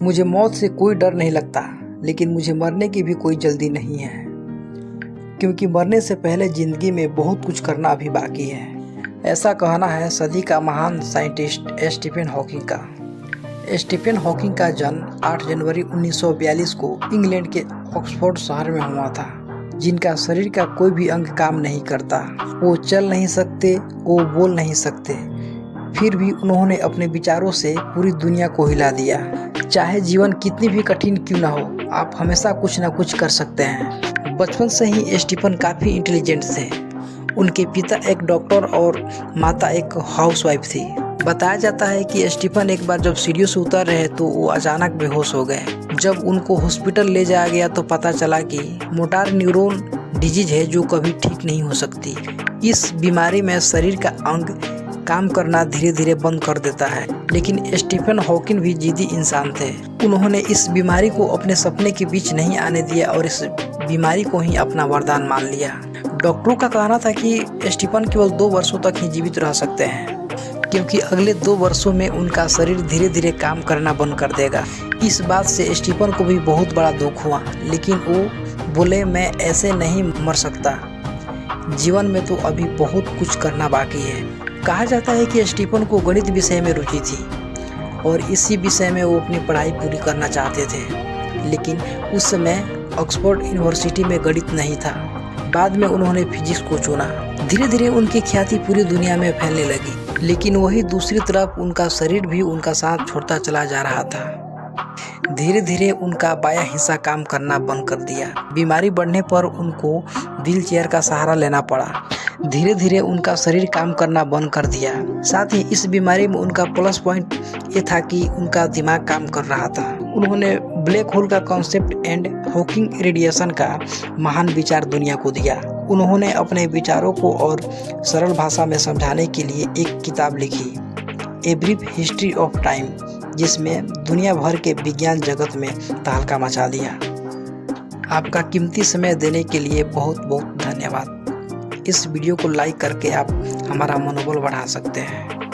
मुझे मौत से कोई डर नहीं लगता, लेकिन मुझे मरने की भी कोई जल्दी नहीं है, क्योंकि मरने से पहले ज़िंदगी में बहुत कुछ करना अभी बाकी है। ऐसा कहना है सदी का महान साइंटिस्ट स्टीफन हॉकिंग का। स्टीफन हॉकिंग का जन्म 8 जनवरी 1942 को इंग्लैंड के ऑक्सफोर्ड शहर में हुआ था, जिनका शरीर का कोई भी अंग काम नहीं करता। वो चल नहीं सकते, वो बोल नहीं सकते, फिर भी उन्होंने अपने विचारों से पूरी दुनिया को हिला दिया। चाहे जीवन कितनी भी कठिन क्यों ना हो, आप हमेशा कुछ ना कुछ कर सकते हैं। बचपन से ही स्टीफन काफ़ी इंटेलिजेंट थे। उनके पिता एक डॉक्टर और माता एक हाउसवाइफ थी। बताया जाता है कि स्टीफन एक बार जब सीढ़ियों से उतर रहे तो वो अचानक बेहोश हो गए। जब उनको हॉस्पिटल ले जाया गया तो पता चला कि मोटर न्यूरॉन डिजीज है जो कभी ठीक नहीं हो सकती। इस बीमारी में शरीर का अंग काम करना धीरे धीरे बंद कर देता है। लेकिन स्टीफन हॉकिंग भी जिद्दी इंसान थे। उन्होंने इस बीमारी को अपने सपने के बीच नहीं आने दिया और इस बीमारी को ही अपना वरदान मान लिया। डॉक्टरों का कहना था कि स्टीफन केवल 2 वर्षों तक ही जीवित रह सकते हैं, क्योंकि अगले 2 वर्षों में उनका शरीर धीरे धीरे काम करना बंद कर देगा। इस बात से स्टीफन को भी बहुत बड़ा दुख हुआ, लेकिन वो बोले, मैं ऐसे नहीं मर सकता, जीवन में तो अभी बहुत कुछ करना बाकी है। कहा जाता है कि स्टीफन को गणित विषय में रुचि थी और इसी विषय में वो अपनी पढ़ाई पूरी करना चाहते थे, लेकिन उस समय ऑक्सफोर्ड यूनिवर्सिटी में गणित नहीं था। बाद में उन्होंने फिजिक्स को चुना। धीरे धीरे उनकी ख्याति पूरी दुनिया में फैलने लगी, लेकिन वही दूसरी तरफ उनका शरीर भी उनका साथ छोड़ता चला जा रहा था। धीरे धीरे उनका बायां हिस्सा काम करना बंद कर दिया। बीमारी बढ़ने पर उनको व्हील चेयर का सहारा लेना पड़ा। धीरे धीरे उनका शरीर काम करना बंद कर दिया। साथ ही इस बीमारी में उनका प्लस पॉइंट ये था कि उनका दिमाग काम कर रहा था। उन्होंने ब्लैक होल का कॉन्सेप्ट एंड हॉकिंग रेडिएशन का महान विचार दुनिया को दिया। उन्होंने अपने विचारों को और सरल भाषा में समझाने के लिए एक किताब लिखी, a brief history of time, जिसमें दुनिया भर के विज्ञान जगत में तहलका मचा दिया। आपका कीमती समय देने के लिए बहुत बहुत धन्यवाद। इस वीडियो को लाइक करके आप हमारा मनोबल बढ़ा सकते हैं।